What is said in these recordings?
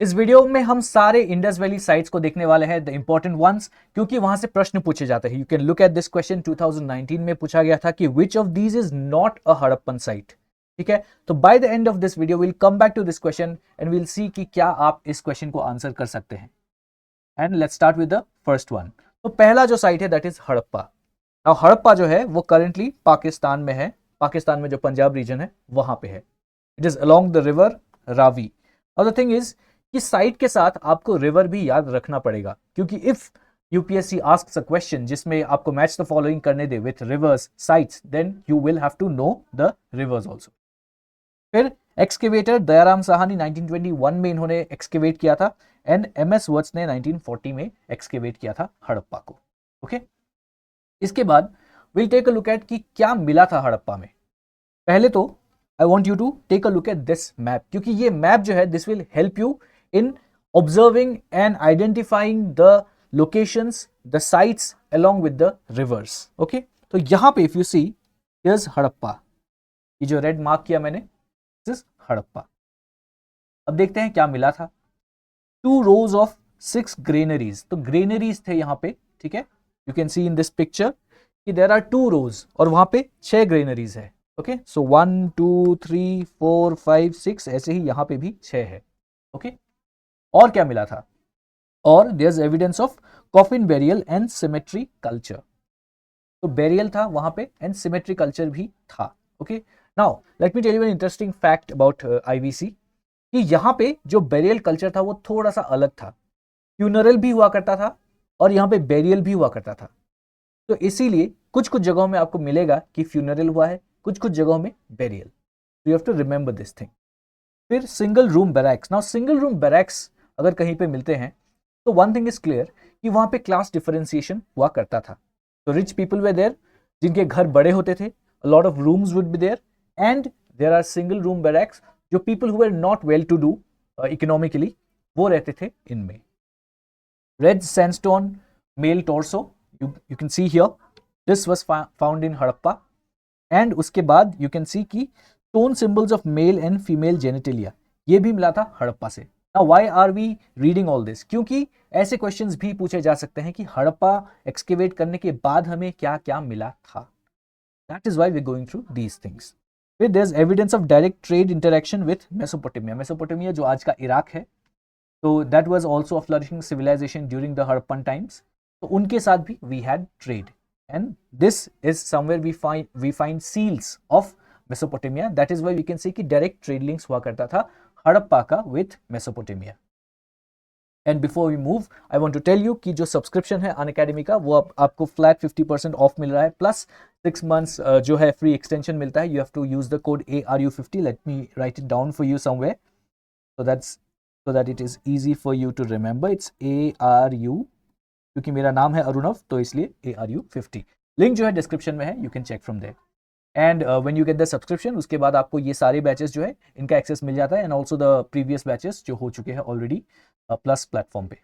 इस वीडियो में हम सारे इंडस वैली साइट्स को देखने वाले हैं, द इंपॉर्टेंट वंस, क्योंकि वहां से प्रश्न पूछे जाते हैं। You can look at this question 2019 में पूछा गया था कि which of these is not a Harappan site. ठीक है, तो by the end of this video will come back to this question and will see कि क्या आप इस क्वेश्चन को आंसर कर सकते हैं। And let's start with the first one. तो पहला जो साइट है that is Harappa. Now Harappa जो है वो करंटली पाकिस्तान में है, पाकिस्तान में जो पंजाब रीजन है वहां पे है। It is along the river Ravi. और द थिंग इज कि साइट के साथ आपको रिवर भी याद रखना पड़ेगा, क्योंकि if UPSC asks a question जिसमें आपको मैच द फॉलोइंग करने दे with rivers sites, then you will have to know the rivers also. फिर एक्सकेवेटर दयाराम साहनी 1921 में इन्होंने एक्सकेवेट किया था एंड एमएस वर्ड्स ने 1940 में एक्सकेवेट किया था हड़प्पा को। ओके, इसके बाद will take a look at कि क्या मिला था हड़प्पा में। पहले तो I want you to take a look at this map, क्योंकि ये मैप जो है this will help you in observing and identifying the locations, the sites along with the rivers. Okay, तो यहां पे if you see here's Harappa, ये जो red mark किया मैंने this is हड़प्पा। अब देखते हैं क्या मिला था। 2 rows of 6 granaries, तो ग्रेनरीज थे यहां पे। ठीक है, you can C in this picture कि देयर आर 2 rows और वहां पे 6 ग्रेनरीज है। ओके, सो 1 2 3 4 5 6 ऐसे ही यहां पे भी 6 है। ओके, और क्या मिला था, और there is evidence of coffin burial and cemetery culture. तो बेरियल था वहां पे एंड सिमेट्री कल्चर भी था। Okay, now let me tell you an interesting fact about IVC कि यहाँ पे जो बेरियल कल्चर था वो थोड़ा सा अलग था। फ्यूनरल भी हुआ करता था और यहाँ पे बेरियल भी हुआ करता था। तो इसीलिए कुछ कुछ जगहों में आपको मिलेगा कि फ्यूनरल हुआ है, कुछ कुछ जगहों में burial. You have to remember this thing. फिर single room barracks. Now single room barracks अगर कहीं पे मिलते हैं तो वन थिंग इज क्लियर कि वहां पे क्लास डिफरेंशिएशन हुआ करता था। तो रिच पीपल वे देयर, जिनके घर बड़े होते थे, a lot of rooms would be there, and there are single room barracks जो people who were not well to do economically वो रहते थे इनमें। Red sandstone male torso, you can see here, this was found in Harappa. And उसके बाद you can see की tone symbols of male and female genitalia, ये भी मिला था हड़प्पा से। Now, why are we reading all this? क्योंकि ऐसे क्वेश्चंस भी पूछे जा सकते हैं कि हड़प्पा एक्सकेवेट करने के बाद हमें क्या क्या मिला था। That is why we're going through these things. With there's evidence of direct trade interaction with Mesopotamia. Mesopotamia जो आज का इराक है, तो that was also a flourishing civilization during the Harappan times. तो उनके साथ भी we had trade, and this is somewhere we find seals of Mesopotamia. That is why we can say कि direct trade links हुआ करता था हड़प्पा का with Mesopotamia. And before we move I want to tell you कि जो subscription है Unacademy का वो आपको फ्लैट 50% ऑफ मिल रहा है, प्लस 6 months जो है फ्री एक्सटेंशन मिलता है। You have to use the code ARU50। Let me write it down for you somewhere so that it is easy for you to remember. It's ARU, क्योंकि मेरा नाम है अरुणव तो इसलिए ARU50। लिंक जो है डिस्क्रिप्शन में है, you can check from there. And when you get the subscription उसके बाद आपको ये सारे बैचेस जो है इनका एक्सेस मिल जाता है, and also the previous batches जो हो चुके हैं ऑलरेडी प्लस प्लेटफॉर्म पे।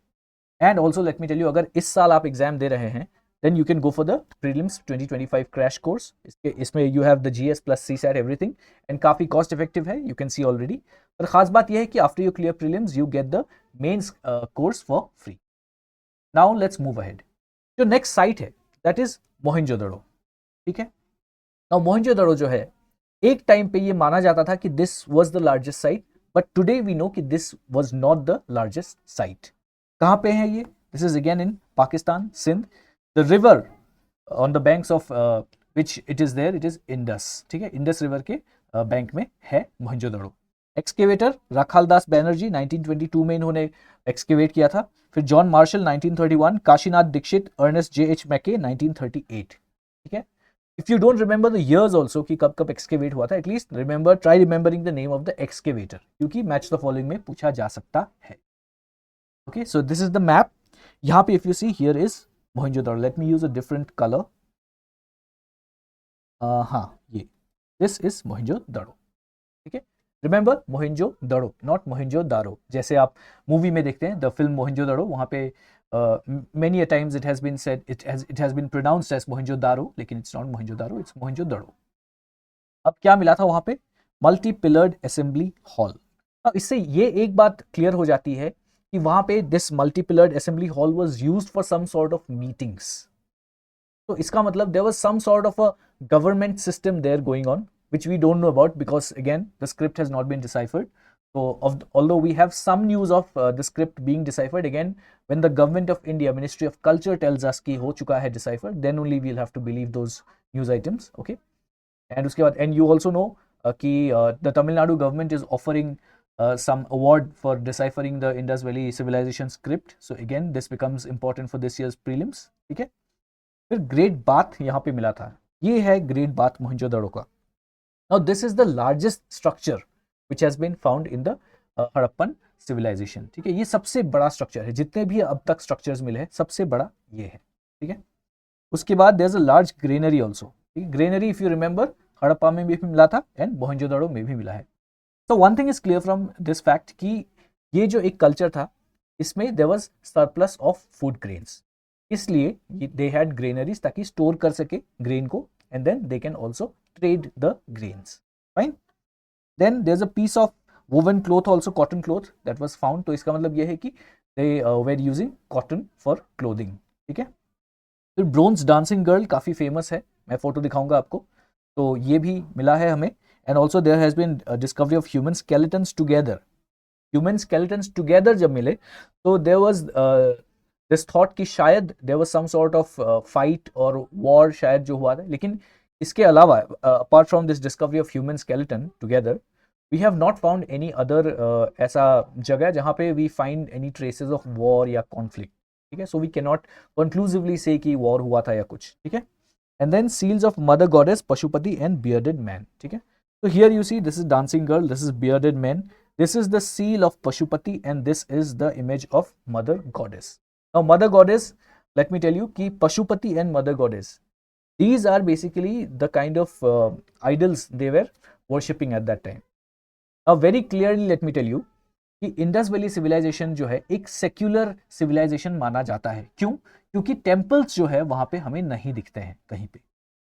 And also let me tell you, अगर इस साल आप एग्जाम दे रहे हैं then you can go for the prelims 2025 crash course. इसमें you have the GS plus CSAT everything, and काफी कॉस्ट इफेक्टिव है, यू कैन सी ऑलरेडी। पर खास बात यह है कि after you clear prelims you get the mains course for free. Now let's move ahead. जो नेक्स्ट साइट है दैट इज मोहनजोदड़ो। ठीक है, नाउ मोहनजोदड़ो जो है एक टाइम पे ये माना जाता था कि this was the largest site, but today we know कि this was not the largest site. कहां पे है ये? This is again in Pakistan, Sindh. The river on the banks of which it is there, it is Indus. ठीक है, Indus river के bank में है मोहनजोदड़ो। एक्सकेवेटर राखालदास बैनर्जी 1922 में इन्होंने एक्सकेवेट किया था। फिर John Marshall 1931, Kashinath Dikshit, Ernest JH Mackay 1938। ठीक है, if you don't remember the years also कि कब कब एक्सकेवेट हुआ था, at least remember, try remembering the name of the excavator, क्योंकि मैच द फॉलोइंग में पूछा जा सकता है। Okay, so this is the map. यहाँ पे if you see here is Mohenjodaro. Let me use a different colour. हाँ, ये दिस इज मोहनजोदड़ो। ठीक है, रिमेंबर मोहनजोदड़ो, नॉट मोहनजोदारो। जैसे आप मूवी में देखते हैं द फिल्म मोहनजोदड़ो, वहां पे many a times it has been said, it has been pronounced as Mohenjo-daro, लेकिन it's not Mohenjo-daro, it's Mohenjo-daro। अब क्या मिला था वहां पे? Multi pillared assembly hall. अब इससे ये एक बात क्लियर हो जाती है कि वहां पे this multipillared assembly hall was used for some sort of meetings. तो इसका मतलब there was some sort of a government system there going on which we don't know about because again the script has not been deciphered. So although we have some news of the script being deciphered, again when the government of India Ministry of Culture tells us ki ho chuka hai deciphered, then only we'll have to believe those news items. Okay, and uske baad, and you also know ki the Tamil Nadu government is offering some award for deciphering the Indus Valley civilization script. So again this becomes important for this year's prelims. ठीक है, फिर great bath यहाँ पे मिला था, ये है great bath Mohenjodaro का। Now this is the largest structure which has been found in the Harappan civilization. ठीक है, ये सबसे बड़ा स्ट्रक्चर है, जितने भी अब तक स्ट्रक्चर्स मिले हैं सबसे बड़ा ये है। ठीक है, उसके बाद there is a large granary also. Granary if you remember Harappa में भी मिला था एंड मोहनजोदड़ो में भी मिला है। तो one thing is clear from this fact कि ये जो एक कल्चर था इसमें there was surplus of food grains, इसलिए दे हैड ग्रेनरीज ताकि स्टोर कर सके ग्रेन को and then they can also trade the grains. Fine. Then there's a piece of woven cloth also, cotton cloth that was found. तो इसका मतलब ये है कि they were using cotton for clothing. ठीक है, फिर ब्रोंज डांसिंग गर्ल काफ़ी फेमस है, मैं फोटो दिखाऊंगा आपको, तो ये भी मिला है हमें। And also there has been discovery of human skeletons together. Human skeletons together जब मिले तो देयर वाज दिस थॉट कि शायद there was some sort of fight और वॉर शायद जो हुआ था, लेकिन इसके अलावा apart from this discovery of human skeleton together we have not found any other ऐसा जगह जहाँ पे we find any traces of war या कॉन्फ्लिक्ट। ठीक है, so we can not conclusively say कि वॉर हुआ था या कुछ। ठीक है, and then seals of mother goddess Pashupati and bearded man. ठीक है, so here you see this is dancing girl, this is bearded man, this is the seal of Pashupati and this is the image of mother goddess. Now mother goddess, let me tell you कि Pashupati and mother goddess, these are basically the kind of idols they were worshipping at that time. Now very clearly let me tell you कि Indus valley civilisation जो है एक secular civilisation माना जाता है। क्यों? क्योंकि टेम्पल्स जो है वहां पे हमें नहीं दिखते हैं कहीं पे,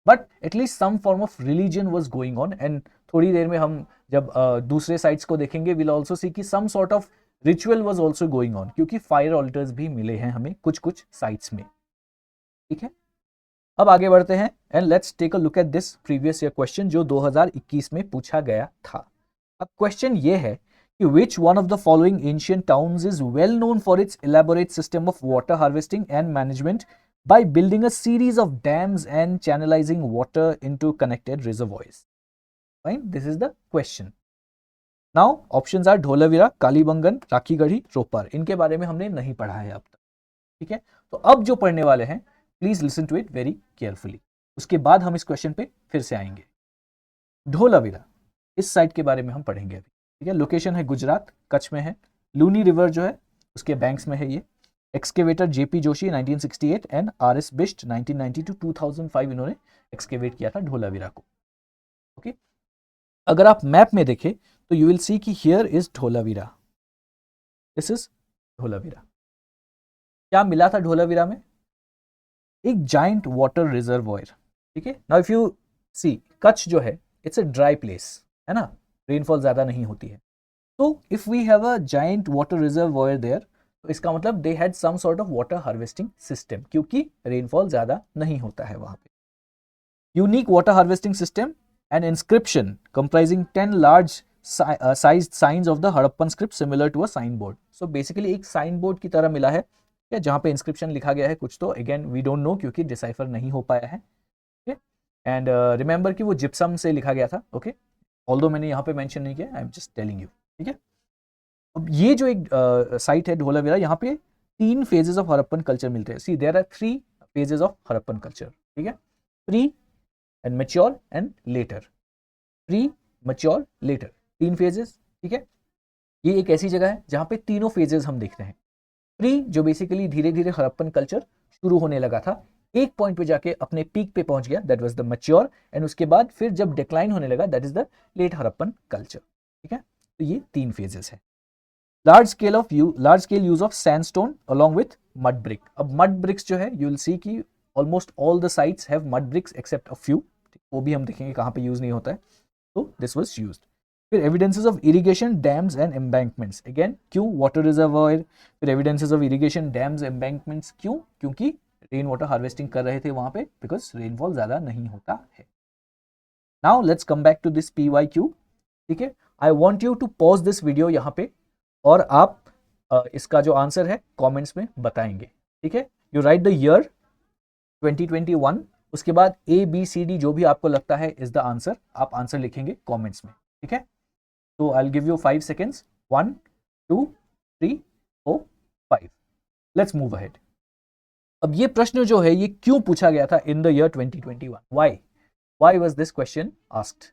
but at least some form of religion was going on. And थोड़ी देर में हम जब दूसरे साइट्स को देखेंगे विल ऑल्सो सी कि some sort of ritual was also going on, क्योंकि फायर ऑल्टर्स भी मिले हैं हमें कुछ कुछ साइट्स में। ठीक है, अब आगे बढ़ते हैं and let's take a look at this previous year question जो 2021 में पूछा गया था। अब क्वेश्चन ये है कि which one of the following ancient towns is well known for its elaborate system of water harvesting and management by building a series of dams and channelizing water into connected reservoirs? Fine, this is the question. Now options are Dholavira, Kalibangan, Rakhigarhi, Ropar. इनके बारे में हमने नहीं पढ़ा है अब तक। ठीक है, तो अब जो पढ़ने वाले हैं please listen to it very carefully, उसके बाद हम इस क्वेश्चन पे फिर से आएंगे। ढोलावीरा इस साइट के बारे में हम पढ़ेंगे अभी। ठीक है, लोकेशन है गुजरात, कच्छ में है। लूनी रिवर जो है उसके बैंक्स में है ये। Excavator JP Joshi 1968 and RS Bisht 1990 to 2005 इन्होंने एक्सकेवेट किया था ढोलावीरा को। ओके, अगर आप मैप में देखें तो यू विल सी कि here is Dholavira, this is Dholavira. क्या मिला था ढोलावीरा में? एक जाइंट वाटर रिजर्वॉयर। ठीक है, नाउ इफ यू सी कच्छ जो है इट्स अ ड्राई प्लेस है ना, रेनफॉल ज़्यादा नहीं होती है। तो if we have a giant water reservoir there, तो इसका मतलब they had some sort of water harvesting system, क्योंकि रेनफॉल ज़्यादा नहीं होता है वहाँ पे। Unique water harvesting system and inscription comprising 10 large sized signs of the Harappan script similar to a sign board. So basically एक साइन बोर्ड की तरह मिला है क्या, जहाँ पे इंस्क्रिप्शन लिखा गया है कुछ, तो अगेन वी डोंट नो क्योंकि डिसाइफर नहीं हो पाया है। एंड रिमेंबर कि वो जिप्सम से लिखा गया था। ओके, ऑल्दो मैंने यहाँ पे मेंशन नहीं किया, I am just telling you. ठीक है, अब ये जो एक साइट है ढोलावीरा, यहाँ पे 3 फेजेस ऑफ हड़प्पन कल्चर मिलते हैं। See there are 3 phases of Harappan culture. ठीक है, pre and mature and later. Pre, mature, later, 3 phases. ठीक है, ये एक ऐसी जगह है जहाँ पे तीनों फेजेस हम देखते हैं। प्री जो बेसिकली धीरे धीरे हड़प्पन कल्चर शुरू होने लगा था, एक पॉइंट पे जाके अपने पीक पे पहुंच गया, that was the mature, and उसके बाद फिर जब डिक्लाइन होने लगा that is the late Harappan culture. ठीक है, तो ये 3 फेजेस है। Large scale use of sandstone along with mud brick. अब मड ब्रिक्स जो है यू विल सी कि almost all the sites have mud bricks except a few, वो भी हम देखेंगे कहाँ पे यूज नहीं होता है। तो दिस वाज यूज्ड। फिर evidences of irrigation dams and embankments, again क्यों, वाटर रिजर्वायर। फिर evidences of irrigation dams embankments, क्यों, क्योंकि रेन वाटर हार्वेस्टिंग कर रहे थे वहां पे, बिकॉज रेनफॉल ज्यादा नहीं होता है। Now let's come back to this PYQ, ठीक है। I want you to pause this video यहाँ पे, और आप इसका जो आंसर है कमेंट्स में बताएंगे, ठीक है। यू राइट द ईयर 2021, उसके बाद ABCD जो भी आपको लगता है इज द आंसर, आप आंसर लिखेंगे कमेंट्स में, ठीक है। तो आई will give you 5 seconds, 1 2 3 4 5। Let's move ahead. अब ये प्रश्न जो है ये क्यों पूछा गया था in the year 2021, why was this question asked.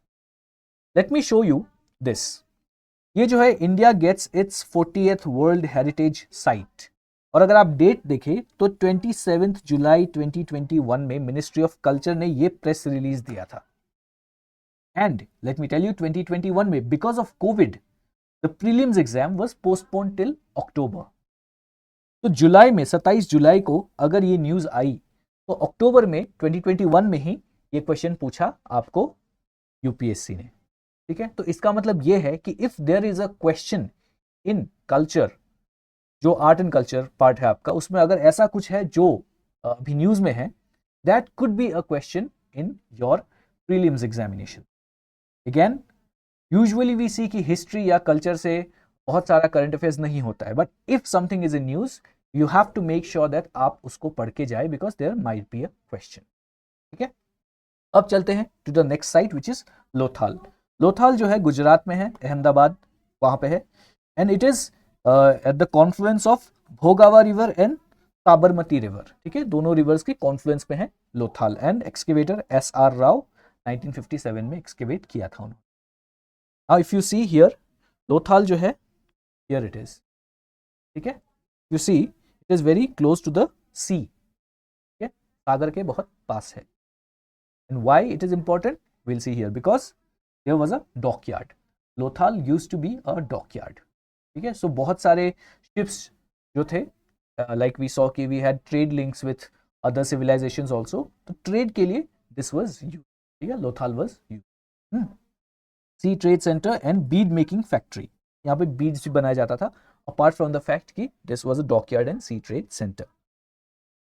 Let me show you this. ये जो है India gets its 40th world heritage site, और अगर आप डेट देखें तो 27 जुलाई 2021 में मिनिस्ट्री ऑफ कल्चर ने ये प्रेस रिलीज दिया था। And let me tell you 2021 में because of Covid the prelims exam was postpone till October. तो जुलाई में 27 जुलाई को अगर ये न्यूज आई तो अक्टूबर में 2021 में ही ये क्वेश्चन पूछा आपको यूपीएससी ने, ठीक है। तो इसका मतलब ये है कि if there is a question in culture, जो आर्ट एंड कल्चर पार्ट है आपका, उसमें अगर ऐसा कुछ है जो अभी न्यूज में है, that could be a question in your prelims examination. Again usually we see कि हिस्ट्री या कल्चर से बहुत सारा करंट अफेयर्स नहीं होता है, but if something is in news you have to make sure that आप उसको पढ़ के जाए, because there might be a question, ठीक है। अब चलते हैं to the next site which is Lothal. Lothal जो है गुजरात में है, अहमदाबाद वहां पे है, and it is at the confluence of Bhogava river and Sabarmati river, ठीक है। दोनों रिवर्स के कॉन्फ्लुएंस में है Lothal, and excavator SR Rao 1957 में एक्सकेवेट किया था उन्होंने। Now if you see here, Lothal जो है हियर इट इज, ठीक है। You see it is very close to the sea, ठीक है, सागर के बहुत पास है। And why it is important? We'll see here, because there was a dockyard. Lothal used to be a dockyard. ठीक है, so बहुत सारे ships जो थे, like we saw कि we had trade links with other civilizations also. तो trade के लिए this was used. ठीक है, Lothal was used. Sea trade center and bead making factory. यहाँ पे beads भी बनाया जाता था, apart from the fact कि this was a dockyard and sea trade center.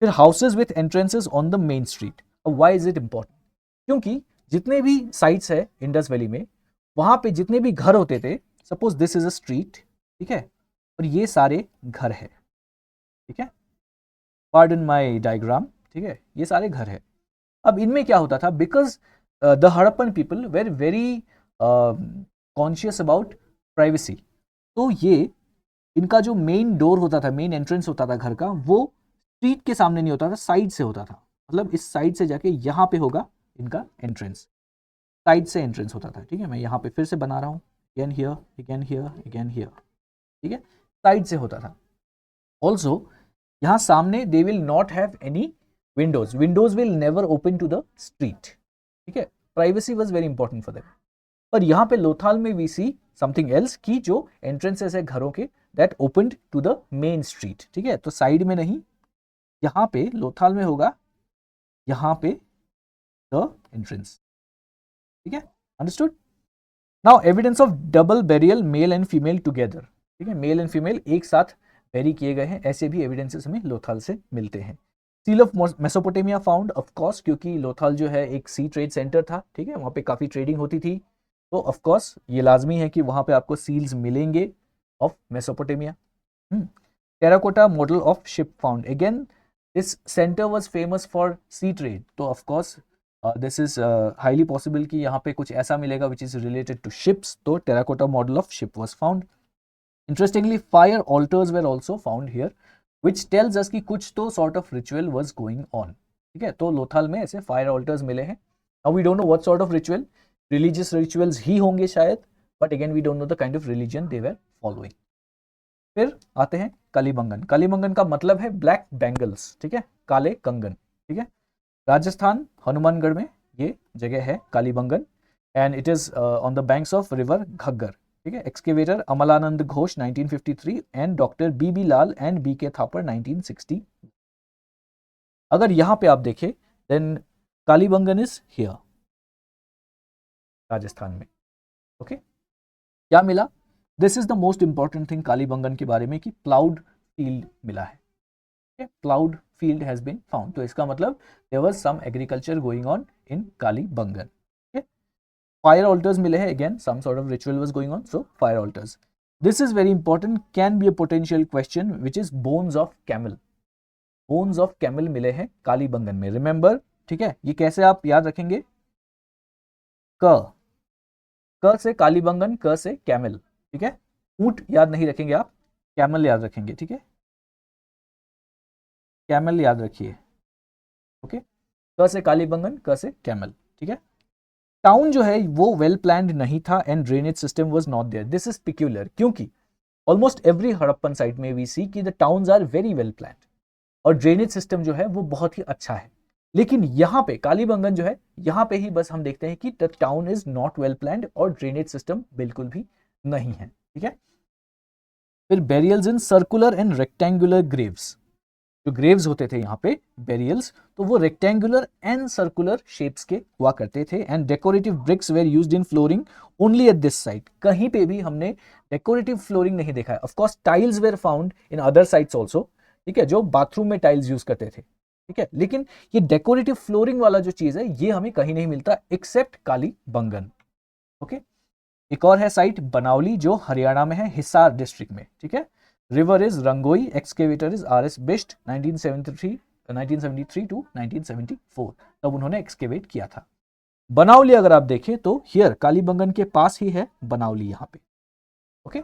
फिर houses with entrances on the main street. Why is it important? क्योंकि जितने भी साइट्स है इंडस वैली में, वहां पे जितने भी घर होते थे, suppose this is a street, ठीक है, और ये सारे घर है, ठीक है, पार्डन माय डायग्राम, ठीक है, ये सारे घर है। अब इनमें क्या होता था, because the Harappan people were very conscious about privacy, तो ये इनका जो मेन डोर होता था, मेन एंट्रेंस होता था घर का, वो स्ट्रीट के सामने नहीं होता था, साइड से होता था। मतलब इस साइड से जाके यहाँ पे होगा इनका एंट्रेंस, साइड से एंट्रेंस होता था, ठीक है। मैं यहाँ पे फिर से बना रहा हूँ, again here, again here, again here, ठीक है, साइड से होता था। ऑल्सो यहाँ सामने they will not have any windows, windows will never open to the street, ठीक है। Privacy was very important for them. पर यहाँ पे लोथाल में वी सी समथिंग एल्स की जो एंट्रेंसेस है घरों के, that opened to the main street, ठीक है। तो साइड में नहीं, यहाँ पे लोथाल में होगा, यहाँ पे द एंट्रेंस, ठीक है, understood. Now evidence of double burial mail and female together, ठीक है, मेल एंड फीमेल एक साथ बेरी किए गए हैं, ऐसे भी एविडेंसेस हमें लोथाल से मिलते हैं। Seal of Mesopotamia found, of course, क्योंकि लोथाल जो है एक सी ट्रेड सेंटर था, ठीक है, वहां पे काफी ट्रेडिंग होती थी, तो ऑफ कोर्स ये लाजमी है कि वहां पे आपको सील्स मिलेंगे of Mesopotamia. Terracotta model of ship found, again this centre was famous for sea trade, तो of course this is highly possible कि यहाँ पे कुछ ऐसा मिलेगा which is related to ships, तो terracotta model of ship was found. Interestingly fire altars were also found here, which tells us कि कुछ तो sort of ritual was going on, ठीक है। तो लोथाल में ऐसे फायर ऑल्टर्स मिले हैं। Now we don't know what sort of ritual, religious rituals ही होंगे शायद, but again we don't know the kind of religion they were following. फिर आते हैं कलीबंगन। कलीबंगन का मतलब है ब्लैक बैंगल्स, ठीक है, काले कंगन, ठीक है। राजस्थान हनुमानगढ़ में ये जगह है Kalibangan, and it is on the banks of river Ghaggar, ठीक है। Excavator Amalananda Ghosh 1953 and doctor BB Lal and BK Thapar 1960। अगर यहां पे आप देखें, then Kalibangan is here Rajasthan में, ओके। क्या मिला? This is the most important thing Kalibangan के बारे में कि प्लाउड फील्ड मिला है, ploughed field has been found. तो इसका मतलब there was some agriculture going on in Kalibangan. Fire altars मिले हैं, again some sort of ritual was going on, so fire altars. This is very important, can be a potential question which is bones of camel. Bones of camel मिले हैं कालीबंगन में, remember, ठीक है। ये कैसे आप याद रखेंगे? क से कालीबंगन, क से कैमल, ठीक है। ऊंट याद नहीं रखेंगे आप, कैमल याद रखेंगे, ठीक है। कैमल याद रखिए, ओके। क से कालीबंगन, क से कैमल, ठीक है। टाउन जो है वो वेल प्लान्ड नहीं था and drainage system was not there. This is peculiar, क्योंकि ऑलमोस्ट एवरी हड़प्पन साइट में वी सी कि the towns are very well planned और ड्रेनेज सिस्टम जो है वो बहुत ही अच्छा है। लेकिन यहाँ पे कालीबंगन जो है, यहाँ पे ही बस हम देखते हैं कि the town is not well planned और ड्रेनेज सिस्टम बिल्कुल भी नहीं है, ठीक है। फिर burials in circular and rectangular graves, जो ग्रेव्स होते थे यहाँ पे बेरियल्स, तो वो रेक्टेंगुलर एंड सर्कुलर शेप्स के हुआ करते थे। And decorative bricks were used in flooring only at this site. कहीं पे भी हमने डेकोरेटिव फ्लोरिंग नहीं देखा है। Of course tiles were found in other sites also, ठीक है, जो बाथरूम में टाइल्स यूज करते थे, ठीक है। लेकिन ये डेकोरेटिव फ्लोरिंग वाला जो चीज है ये हमें कहीं नहीं मिलता एक्सेप्ट कालीबंगन, ओके। एक और है साइट बनावली जो हरियाणा में है, हिसार डिस्ट्रिक्ट में, ठीक है। River is Rangoi, excavator is R S Bisht, 1973 to 1974 तब उन्होंने एक्सकेवेट किया था। बनावली अगर आप देखें तो हियर कालीबंगन के पास ही है बनावली, यहाँ पे, ओके।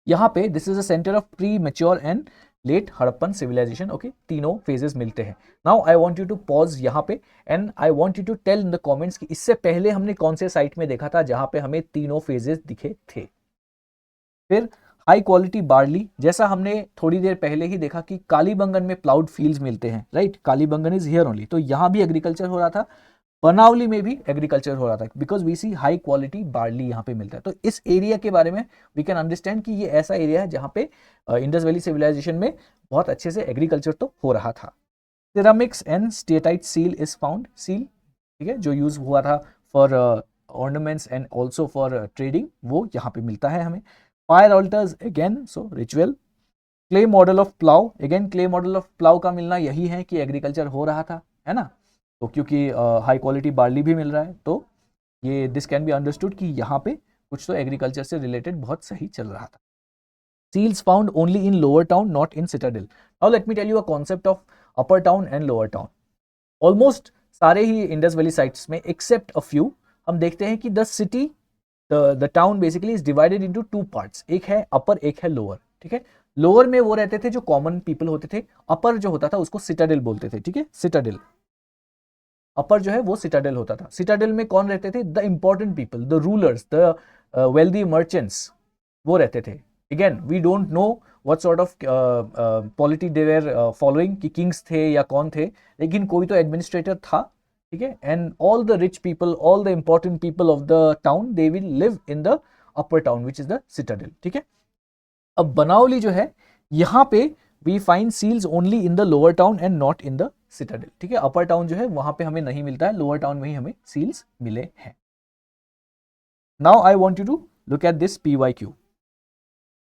यहाँ पे this is a centre of pre mature and late Harappan civilisation, okay. तीनों फेजेस मिलते हैं। Now I want you to pause यहाँ पे and I want you to tell in the comments कि इससे पहले हमने कौन से साइट में देखा था जहां पे हमें तीनों फेजेस दिखे थे। फिर हाई क्वालिटी बार्ली, जैसा हमने थोड़ी देर पहले ही देखा कि कालीबंगन में प्लाउड फील्ड्स मिलते हैं, right. Kalibangan is here only, तो यहां भी एग्रीकल्चर हो रहा था, बनावली में भी एग्रीकल्चर हो रहा था, because we see high quality barley यहाँ पे मिलता है। तो इस एरिया के बारे में वी कैन अंडरस्टैंड कि ये ऐसा एरिया है जहाँ पे इंडस वैली सिविलाइजेशन में बहुत अच्छे से एग्रीकल्चर तो हो रहा था। Ceramics and steatite seal is found, seal, ठीक है, जो यूज हुआ था for ornaments and also for trading, वो यहाँ पे मिलता है हमें। Fire alters again, so ritual. Clay model of plough, again clay model of plough का मिलना यही है कि एग्रीकल्चर हो रहा था, है ना। तो क्योंकि हाई क्वालिटी बार्ली भी मिल रहा है, तो ये दिस कैन बी अंडरस्टूड कि यहाँ पे कुछ तो एग्रीकल्चर से रिलेटेड बहुत सही चल रहा था। Seals found only in lower town, not in citadel. Now let me tell you a concept of upper town and lower town. Almost सारे ही इंडस वैली साइट्स में एक्सेप्ट अ फ्यू हम देखते हैं कि the city, the town basically is divided into two parts, एक है अपर, एक है लोअर, ठीक है। लोअर में वो रहते थे जो कॉमन पीपल होते थे, अपर जो होता था उसको सिटाडेल बोलते थे, ठीक है, सिटाडेल। अपर जो है वो सिटाडेल होता था। सिटाडेल में कौन रहते थे? The important people, the rulers, the wealthy merchants, वो रहते थे। Again we don't know what sort of polity they were following, कि किंग्स थे या कौन थे, लेकिन कोई तो एडमिनिस्ट्रेटर था, ठीक है। And all the rich people, all the important people of the town, they will live in the upper town which is the citadel, ठीक है। अब बनावली जो है, यहाँ पे we find seals only in the lower town and not in the citadel, ठीक है। अपर town जो है वहां पे हमें नहीं मिलता है, लोअर टाउन में ही हमें सील्स मिले हैं। Now I want you to look at this PYQ,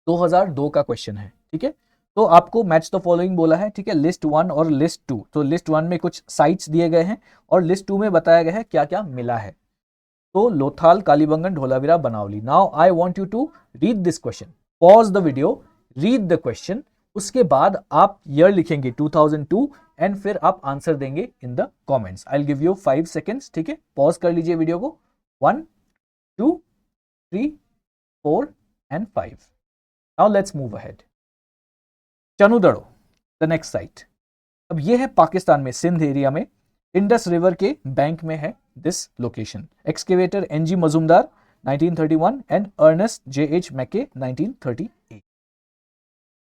2002 का क्वेश्चन है, ठीक है। तो आपको मैच द फॉलोइंग बोला है, ठीक है, लिस्ट 1 और लिस्ट 2। तो लिस्ट 1 में कुछ साइट्स दिए गए हैं और लिस्ट 2 में बताया गया है क्या क्या मिला है। तो Lothal, Kalibangan, Dholavira, Banawali. Now I want you to read this question, pause the video, read the question, उसके बाद आप ईयर लिखेंगे 2002 एंड फिर आप आंसर देंगे इन the comments. I will give you 5 seconds, ठीक है। पॉज कर लीजिए वीडियो को, 1 2 3 4 and 5। Now let's move ahead. Chanhudaro, the next site. अब ये है पाकिस्तान में, सिंध एरिया में, इंडस रिवर के बैंक में है this location. Excavator NG Majumdar 1931 and Ernest JH Mackay 1938।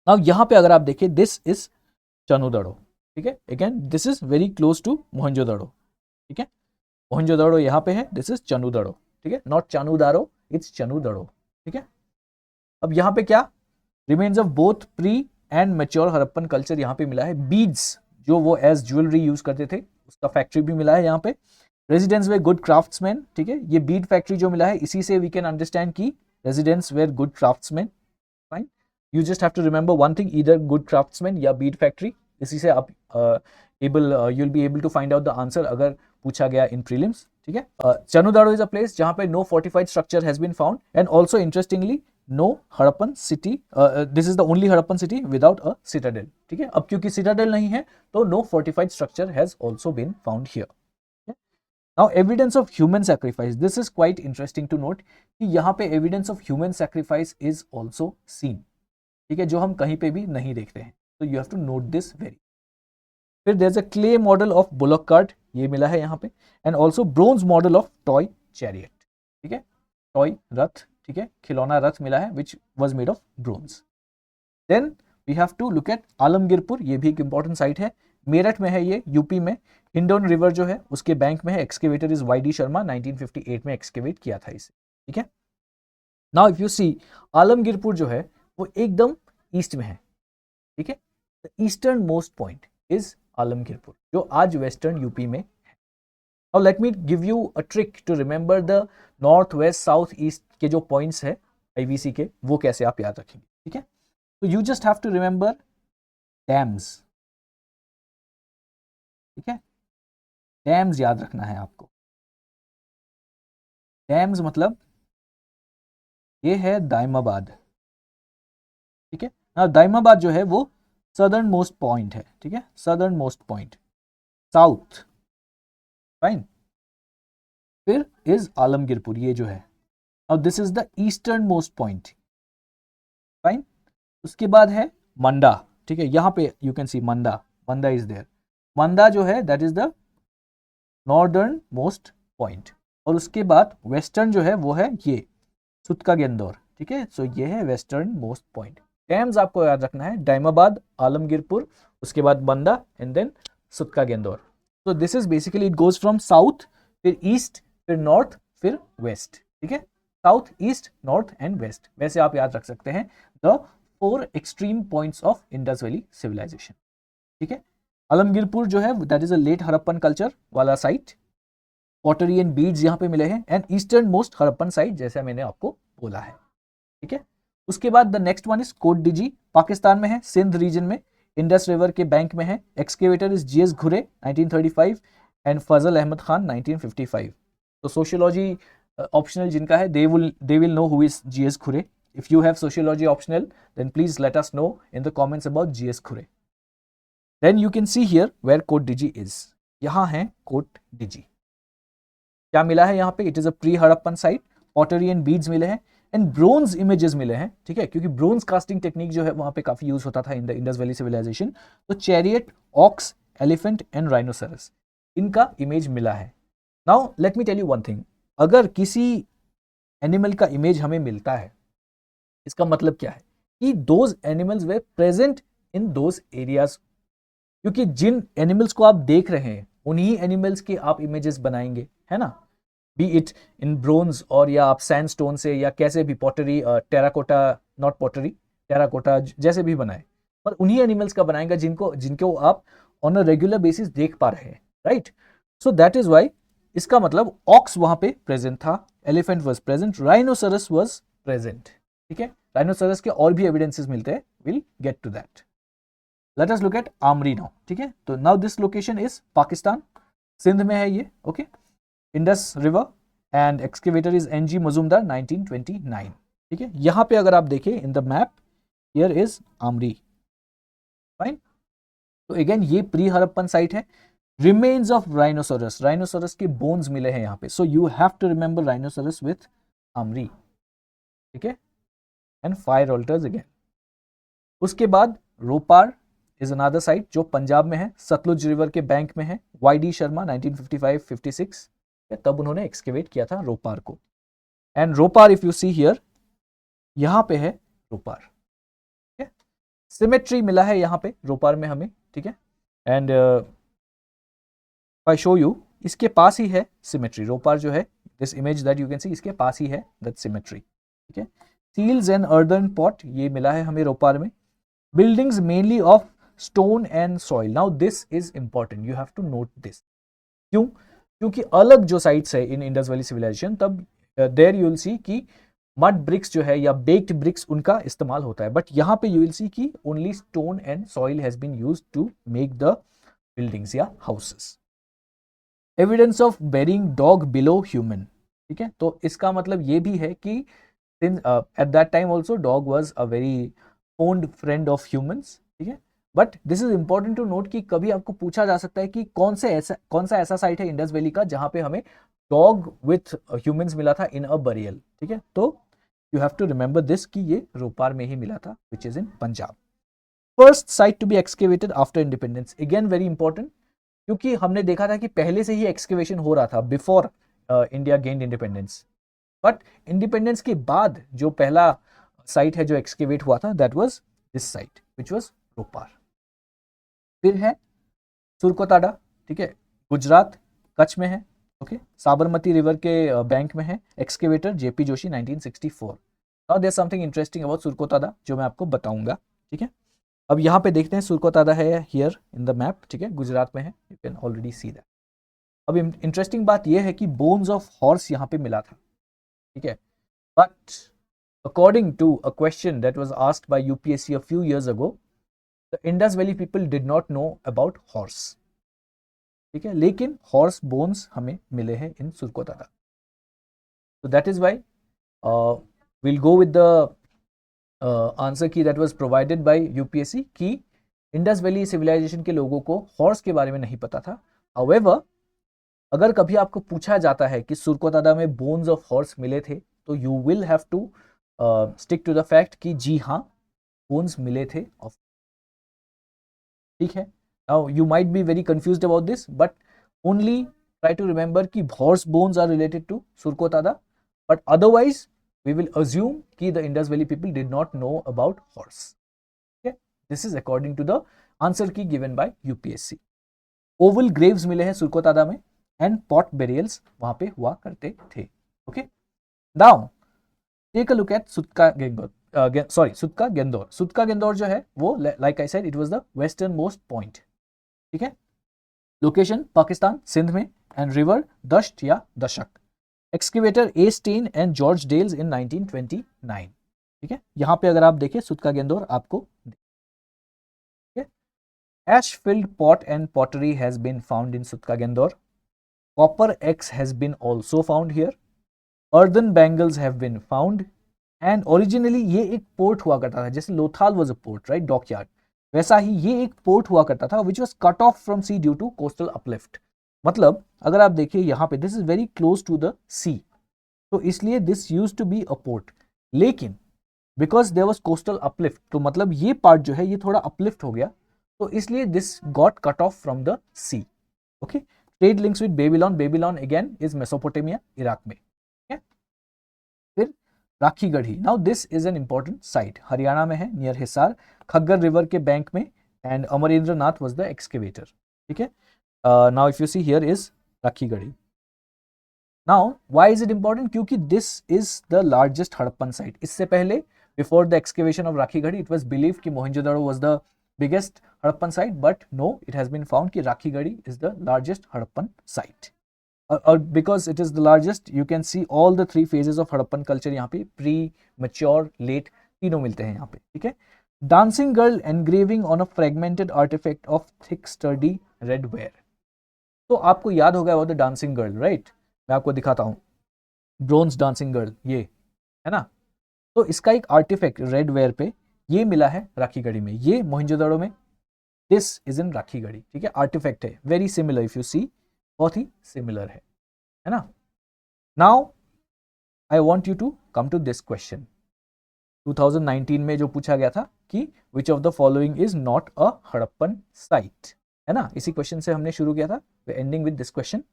Now यहां पे अगर आप देखें, दिस इज चनुदड़ो, ठीक है। Again this is very close to Mohenjodaro, ठीक है। मोहनजोदड़ो यहां पे है, दिस इज चनुदड़ो, ठीक है, नॉट चानुदारो, इट्स चनुदड़ो, ठीक है। अब यहां पे क्या, remains of both pre and mature Harappan culture यहां पे मिला है। बीड्स जो वो एज ज्वेलरी यूज करते थे, उसका फैक्ट्री भी मिला है यहाँ पे। रेजिडेंट्स वे गुड क्राफ्ट्समैन, ठीक है। ये बीड फैक्ट्री जो मिला है, इसी से वी कैन अंडरस्टैंड कि residents were good craftsmen. Fine. You just have to remember one thing, either good craftsmen या bead factory. इसी से आप you'll be able to find out the answer अगर पूछा गया in prelims. ठीक है. Chanudaro is a place जहाँ पे no fortified structure has been found, and also interestingly no Harappan city. This is the only Harappan city without a citadel. ठीक है. अब क्योंकि citadel नहीं है तो no fortified structure has also been found here. Now evidence of human sacrifice. This is quite interesting to note कि यहाँ पे evidence of human sacrifice is also seen. ठीक है, जो हम कहीं पे भी नहीं देखते हैं. तो you have to note this very. फिर there's a clay model of bullock cart, ये मिला है यहाँ पे, and also bronze model of toy chariot. ठीक है, toy रथ, ठीक है, खिलौना रथ मिला है which was made of bronze. Then we have to look at Alamgirpur, ये भी एक इंपॉर्टेंट साइट है, मेरठ में है, ये यूपी में, हिंडोन रिवर जो है उसके बैंक में है. Excavator is Y D Sharma, 1958 में एक्सकेवेट किया था इसे. ठीक है. Now if you see, Alamgirpur जो है वो एकदम ईस्ट में है. ठीक है, the eastern most point is Alamgirpur, जो आज वेस्टर्न यूपी में है. Now let me give you a trick to remember the north west south east के जो पॉइंट्स है आईवीसी के, वो कैसे आप याद रखेंगे. ठीक है, तो you just have to remember dams. ठीक है, डैम्स याद रखना है आपको. डैम्स मतलब ये है दाइमाबाद. ठीक है, ना दाइमाबाद जो है वो सदर्न मोस्ट पॉइंट है. ठीक है, southernmost point, south. Fine. फिर इज आलमगीरपुर, ये जो है, और this is the eastern most point. Fine. उसके बाद है मंडा. ठीक है, यहां पे you can see Manda, Manda is there. Manda जो है that is the northernmost point. और उसके बाद वेस्टर्न जो है वो है ये सुतका गेंदौर. ठीक है, सो ये है वेस्टर्न मोस्ट पॉइंट. डैम्स आपको याद रखना है, दाइमाबाद, आलमगीरपुर, उसके बाद मंदा एंड देन सुतका गेंदौर. तो this is basically it goes from south, फिर ईस्ट, फिर नॉर्थ, फिर वेस्ट. ठीक है, south, east, north and west. वैसे आप याद रख सकते हैं the 4 extreme points of Indus valley civilisation. ठीक है, आलमगीरपुर जो है that is a late Harappan culture वाला साइट. पॉटरी एंड बीड्स यहाँ पे मिले हैं, and eastern most Harappan site जैसा मैंने आपको बोला है. ठीक है, उसके बाद the next one is Kot Diji, Pakistan में है, सिंध रीजन में, इंडस रिवर के बैंक में है. एक्सकेवेटर इज जीएस घुरे 1935 एंड फजल अहमद खान 1955. तो सोशियोलॉजी ऑप्शनल जिनका है they will know who is GS Ghurye. If you have sociology optional then please let us know in the comments about GS Ghurye. Then you can see here where Kot Diji is. यहाँ है coat डिजी. क्या मिला है यहाँ पे? It is a pre Harappan site. Pottery and beads मिले हैं and bronze images मिले हैं. ठीक है, क्योंकि ब्रोंज कास्टिंग टेक्निक जो है वहां पे काफी यूज होता था in the Indus valley civilisation. तो chariot, ox, elephant and rhinoceros, इनका इमेज मिला है. Now let me tell you one thing, अगर किसी एनिमल का इमेज हमें मिलता है, इसका मतलब क्या है कि those animals way present in those areas. क्योंकि जिन एनिमल्स को आप देख रहे हैं उन्हीं एनिमल्स के आप इमेजेस बनाएंगे, है ना, बी इट इन ब्रोंज और या आप सैंडस्टोन से या कैसे भी, pottery, terracotta, not pottery, terracotta जैसे भी बनाए, पर उन्हीं एनिमल्स का बनाएंगे जिनको आप ऑन अ रेगुलर बेसिस देख पा रहे हैं. Right, so that is why, इसका मतलब ऑक्स वहां पे प्रेजेंट था, elephant was present, rhinoceros was present. ठीक है, राइनोसरस के और भी एविडेंसेस मिलते हैं, will get to that. Let us look at Amri now. ठीक है, तो now this location is Pakistan, Sindh में है ये. Okay, Indus river and excavator is N G Majumdar 1929. ठीक है, यहां पे अगर आप देखें in the map, here is Amri. Fine. तो अगेन ये प्री हड़प्पन साइट है. रिमेन्स ऑफ राइनोसोरस, राइनोसोरस के बोन्स मिले हैं यहाँ पे, so you have to remember rhinoceros with Amri. ठीक है, एंड फायर ऑल्टर्स अगेन. उसके बाद रोपार इज अनदर साइट जो पंजाब में है, सतलुज रिवर के बैंक में है. वाई डी शर्मा 1955-56 तब उन्होंने एक्सकेवेट किया था रोपार को. And Ropar if you see here, यहां पे है रोपार. ठीक है, सिमेट्री मिला है यहां पे रोपार में हमें. ठीक है, एंड आई शो यू, इसके पास ही है सिमेट्री. रोपार जो है, this image that you can सी, इसके पास ही है दैट सिमेट्री. ठीक है, सील्स एंड अर्दन पॉट ये मिला है हमें रोपार में. Buildings mainly of stone and soil. Now this is important, you have to note this. क्यों? क्योंकि अलग जो साइट्स है इन इंडस वैली सिविलाइजेशन, तब देयर यू विल सी कि मड ब्रिक्स जो है या बेक्ड ब्रिक्स उनका इस्तेमाल होता है, बट यहाँ पे यू विल सी कि only stone and soil has been used to make the buildings या houses. Evidence of burying dog below human, ठीक है, तो इसका मतलब ये भी है कि at that time also dog was a very owned friend of humans, ठीक है। But this is important to note कि कभी आपको पूछा जा सकता है कि कौन सा ऐसा साइट है इंडस वैली का जहां पे हमें डॉग विथ ह्यूमंस मिला था इन अ बरियल, ठीक है। तो you have to remember this कि ये रोपार में ही मिला था, which is in Punjab. First site to be excavated after independence, again very important, क्योंकि हमने देखा था कि पहले से ही एक्सकेवेशन हो रहा था before India gained independence, but independence के बाद जो पहला साइट है जो एक्सकेवेट हुआ था that was this site which was Ropar. फिर है सुरकोताडा, ठीक है, गुजरात कच्छ में है, ओके, साबरमती रिवर के बैंक में है, excavator JP Joshi 1964। Now there something interesting about Surkotada जो मैं आपको बताऊंगा, ठीक है। अब यहाँ पे देखते हैं सुरकोताडा है हियर इन द मैप, ठीक है, गुजरात में है, you can already see that. अब इंटरेस्टिंग बात यह है कि बोन्स ऑफ हॉर्स यहाँ पे मिला था, ठीक है, but according to a question that was asked by UPSC a few years ago, the Indus valley people did not know about horse, ठीक है, लेकिन हॉर्स बोन्स हमें मिले हैं इन सुरकोताडा। तो that is why will go with the answer की that was provided by UPSC कि Indus valley civilisation के लोगों को हॉर्स के बारे में नहीं पता था। हाउएवर अगर कभी आपको पूछा जाता है कि सुरकोताडा में बोन्स ऑफ हॉर्स मिले थे, तो you will have to stick to the fact कि जी हाँ बोन्स मिले थे ऑफ, ठीक है। Now you might be very confused about this, but only try to remember कि horse bones are related to Surkotada, but otherwise we will assume कि the Indus Valley people did not know about horse, okay, this is according to the answer key given by UPSC। oval graves मिले हैं सुरकोताडा में and pot burials वहां पे हुआ करते थे, okay। now take a look at सुत्का गेंदौर, सुत्का गेंदौर। सुत्का गेंदौर जो है वो like I said it was the western most point, ठीक है, लोकेशन पाकिस्तान सिंध में, एंड रिवर दश्त या Dashak, excavator A Stein and George Dales in 1929, ठीक है। यहां पे अगर आप देखें सुत्का गेंदौर आपको, ठीक है। Ash filled pot and pottery has been found in Sutka Gendor, copper axe has been also found here, earthen bangles have been found, and originally ये एक पोर्ट हुआ करता था, जैसे Lothal was a port, right, dockyard, वैसा ही ये एक पोर्ट हुआ करता था which was cut off from sea due to coastal uplift. मतलब अगर आप देखिए यहाँ पे this is very close to the sea, तो इसलिए this use to be a port, लेकिन because there was coastal uplift, तो मतलब ये पार्ट जो है ये थोड़ा अपलिफ्ट हो गया, तो इसलिए this got cut off from the sea, okay. Trade links with Babylon, Babylon again is Mesopotamia, Iraq में, ठीक है। फिर Rakhigarhi, now this is an important site, Haryana में है, नियर हिसार, खग्गर रिवर के बैंक में, and Amarendra Nath was the excavator, ठीक है। Now if you see here is Rakhigarhi. Now why is it important, क्योंकि this is the largest Harappan site. इससे पहले before the excavation of Rakhigarhi it was believe कि Mohenjodaro was the biggest Harappan site, but no, it has been found कि Rakhigarhi is the largest Harappan site, और because it is the largest you can see all the 3 phases of Harappan culture यहाँ पे, pre, mature, late, तीनों मिलते हैं यहाँ पे, ठीक है। Dancing girl engraving on a fragmented artifact of thick sturdy red ware, तो आपको याद होगा वो द डांसिंग गर्ल, राइट, मैं आपको दिखाता हूं, ब्रोंज डांसिंग गर्ल, ये है ना, तो इसका एक आर्टिफैक्ट रेड वेयर पे ये मिला है राखीगढ़ी में, ये मोहनजोदड़ो में, दिस इज इन राखीगढ़ी, ठीक है, आर्टिफैक्ट है, very similar, if you see बहुत ही सिमिलर है ना। Now I want you to come to this question 2019 में जो पूछा गया था कि which of the following is not a Harappan site, है ना, इसी क्वेश्चन से हमने शुरू किया था, एंडिंग विद दिस क्वेश्चन।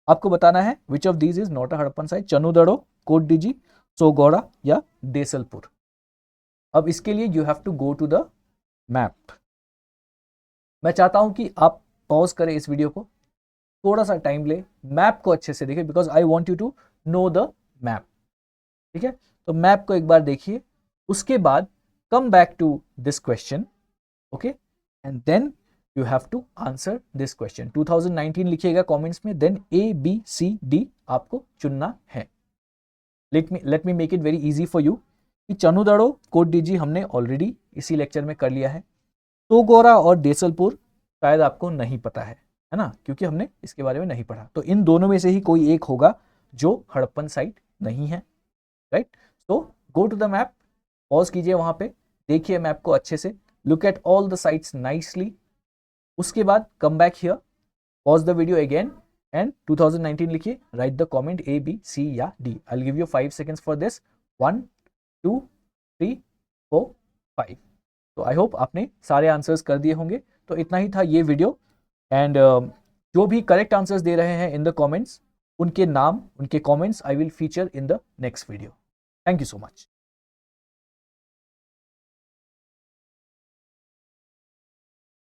आपको बताना है which of these is not a Harappan site, Chanhudaro, Kotdiji, Sogaura या देसलपुर। अब इसके लिए you have to go to the map. मैं चाहता हूं कि आप पॉज करें इस वीडियो को, थोड़ा सा टाइम ले, मैप को अच्छे से देखिए, because I want you to know the map, ठीक है। तो मैप को एक बार देखिए, उसके बाद come back to this question, okay, and then you have to answer this question। 2019 लिखिएगा कमेंट्स में, then A B C D आपको चुनना है। Let me make it very easy for you कि चनुदड़ो कोटडीजी हमने ऑलरेडी इसी लेक्चर में कर लिया है। तोगोरा और देसलपुर शायद आपको नहीं पता है ना, क्योंकि हमने इसके बारे में नहीं पढ़ा। तो इन दोनों में से ही कोई एक होगा जो हड़प्पन साइट नहीं है, right. So go to the map, pause कीजिए, वहां पे देखिए मैप को अच्छे से, look at all the sites nicely. उसके बाद come back here, pause the video again and 2019 लिखिए, write the comment A, B, C या D। I will give you 5 seconds for this. 1 2 3 4 5। तो आई होप आपने सारे आंसर्स कर दिए होंगे। तो इतना ही था ये वीडियो, एंड जो भी करेक्ट आंसर्स दे रहे हैं इन द कमेंट्स, उनके नाम, उनके comments I will feature in the next video. Thank you so much.